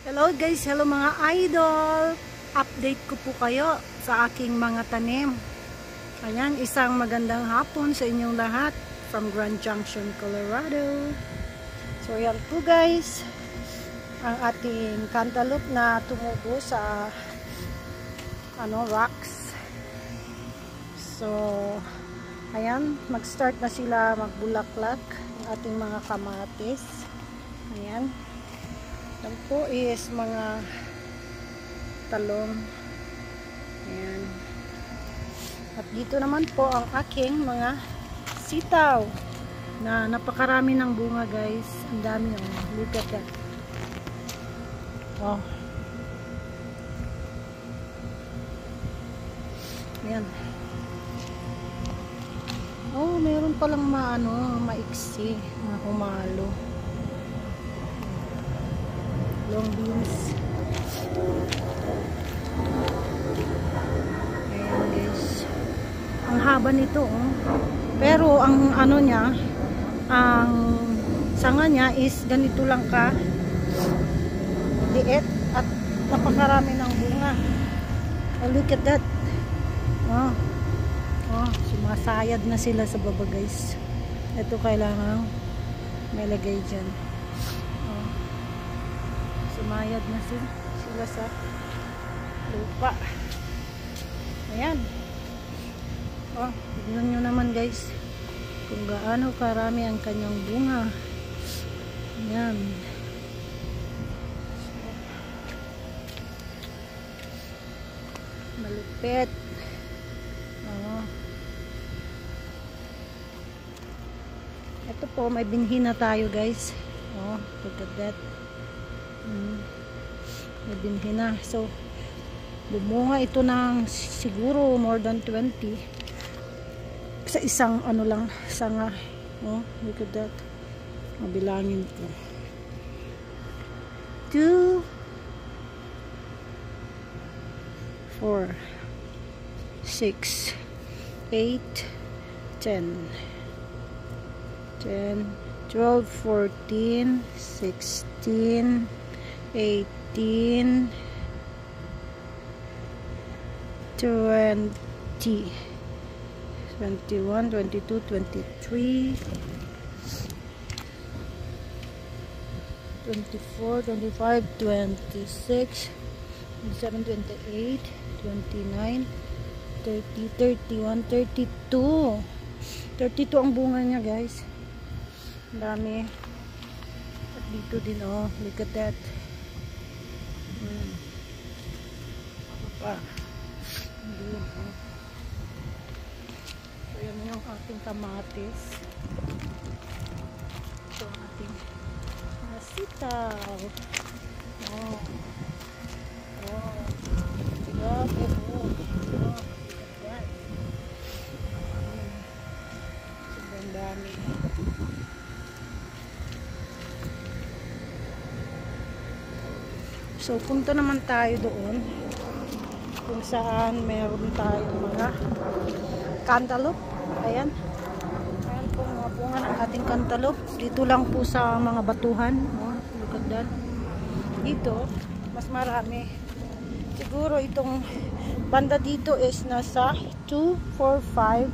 Hello guys, hello mga idol. Update ko po kayo sa aking mga tanim. Ayan, isang magandang hapon sa inyong lahat from Grand Junction, Colorado. So yan po guys, ang ating cantaloupe na tumubo sa rocks. So ayan, mag-start na sila magbulaklak ang ating mga kamatis. Ayan. Yan po is mga talong. Ayan. At dito naman po ang aking mga sitaw na napakarami ng bunga guys. Ang dami oh. Look at that. Oh. Ayan. Oh, meron palang maiksi, humalo. Long beans. Ayan guys. Ang haba nito oh. Pero ang niya, ang sanga niya is ganito lang ka liit at napakarami ng bunga. Oh, look at that. Oh. Oh, sumasayad na sila sa baba guys. Ito kailangan may lagay dyan. Sumayad na sila sa lupa. Ayan. Oh, tignan nyo naman guys kung gaano karami ang kanyang bunga. Ayan. Malupit. Oh. Ito po, may binhi na tayo guys. Oh, look at that. May binhi na. So, bumunga ito ng siguro more than 20 sa isang lang, sanga. Oh, look at that. Mabilangin ko. 2, 4, 6, 8, 10, 12, 14, 16, 18, 20, 21, 22, 23, 24, 25, 26, 27, 28, 29, 30, 31, 32. 32 ang bunga niya guys. Ang dami. At dito din oh, look at that. Ako pa. So yan yung ating kamatis. Ito ang ating sitaw. Oh. Oh. Grabe po. Oh. Look at that. Sobrang dami. So, punta naman tayo doon kung saan meron tayong mga cantaloupe. Ayan. Ayan po mga bunga ng ating cantaloupe. Dito lang po sa mga batuhan. Oh, look at that. Dito, mas marami. Siguro itong banda dito is nasa 2, 4, 5,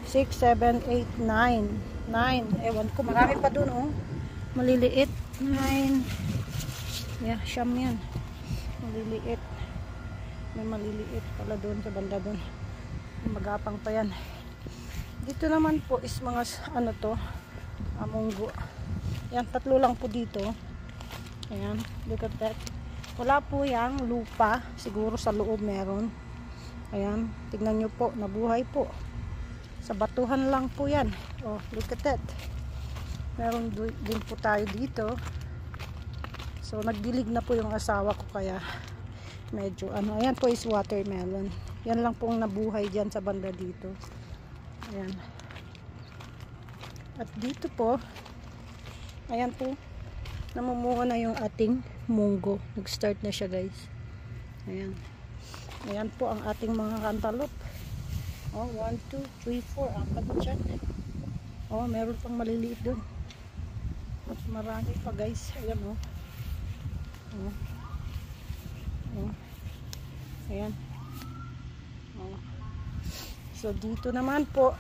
6, 7, 8, 9. 9. Ewan ko, marami pa doon oh. Maliliit. 9. Yeah, siyam yan. Maliliit. May maliliit pala doon sa banda doon. Magapang pa yan. Dito naman po is mga munggo. Yan, tatlo lang po dito. Ayan, look at that. Wala po yang lupa. Siguro sa loob meron. Ayan, tignan nyo po. Nabuhay po. Sa batuhan lang po yan. Oh, look at that. Meron din po tayo dito. So, nagdilig na po yung asawa ko kaya medyo ayan po is watermelon. Yan lang pong nabuhay dyan sa banda dito. Ayan. At dito po, ayan po, namumunga na yung ating munggo. Nag-start na siya guys. Ayan. Ayan po ang ating mga cantaloupe. Oh, 1, 2, 3, 4. Apat dyan. Oh, meron pang maliliit doon. At marami pa guys. Ayan oh. Oh. Oh. Ayan. Oh. So dito naman po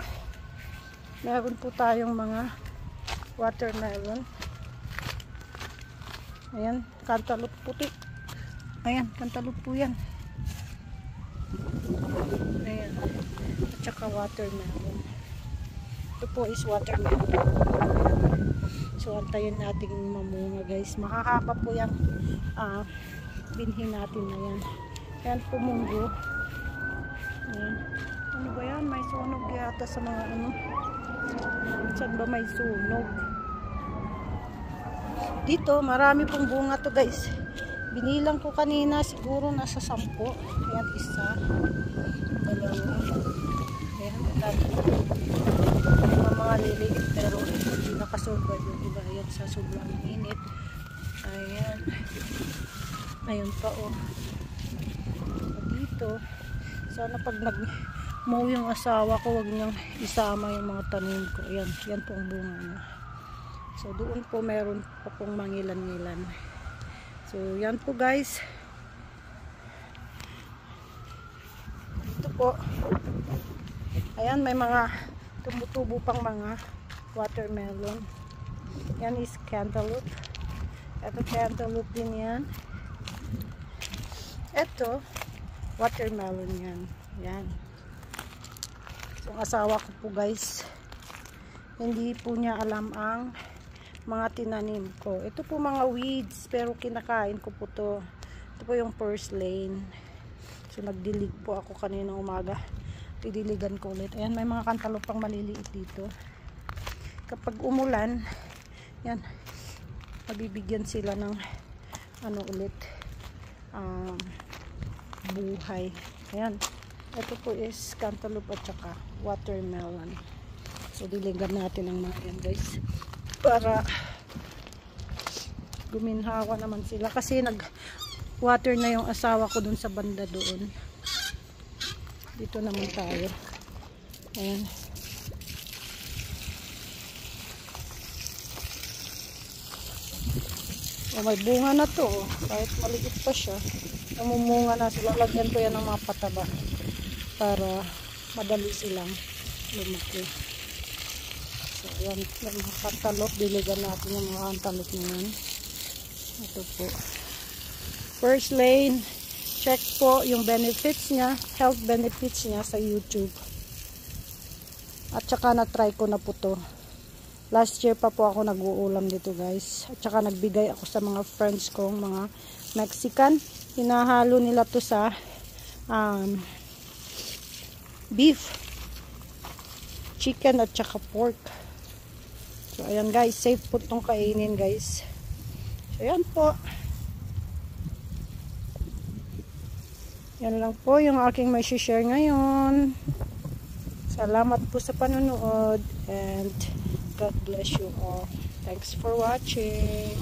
meron po tayong mga watermelon. Ayan, cantaloupe puti. Ayan, cantaloupe po yan. Ayan. At saka watermelon. Ito po is watermelon. So antayin natin mamunga guys. Makakapa po yung binhi natin na yan. Ayan po munggo. Ayan. Ano ba yan? May sunog yata sa mga ano. Saan ba may sunog? Dito marami pong bunga to guys. Binilang ko kanina siguro nasa 10. Ayan, isa. Dalawa. Ayan, mga liliit pero hindi nakasurvive yung iba. Ayan, sa sobrang init. Ayan. Ayun pa oh. Dito. Sana pag nag-mow yung asawa ko, wag niyang isama yung mga tanim ko. Ayan, yan po ang bunga niya. So doon po meron pa pong mangilan-ngilan. So yan po guys. Ito po. Ayan, may mga tumutubo pang mga watermelon. Yan is cantaloupe. Ito cantaloupe din yan. Ito watermelon yan. Yan. So ang asawa ko po guys, hindi po niya alam ang mga tinanim ko. Ito po mga weeds, pero kinakain ko po to. Ito po yung purslane. So nagdilig po ako kanina umaga. Didiligan ko ulit. Ayan, may mga cantaloupe pang maliliit dito. Kapag umulan, yan, mabibigyan sila ng ano ulit, buhay. Ayan. Ito po is cantaloupe at saka watermelon. So diligan natin ang mga yan guys, para guminhawa naman sila kasi nag water na yung asawa ko dun sa banda doon. Dito naman tayo. Ayan. Oh, may bunga na to oh. Kahit maliit pa siya, namumunga na sila. Lagyan ko yan ng mga pataba para madali silang lumaki. So, yan, yung mga cantaloupe, diligan natin yung mga cantaloupe na yan. Ito po. First lane, check po yung benefits niya, health benefits niya sa YouTube. At saka na-try ko na po to. Last year pa po ako nag-uulam dito guys. At saka nagbigay ako sa mga friends kong mga Mexican. Hinahalo nila to sa beef, chicken at saka pork. So ayan guys, safe po itong kainin guys. So ayan po. Yan lang po yung aking may share ngayon. Salamat po sa panonood and God bless you all. Thanks for watching.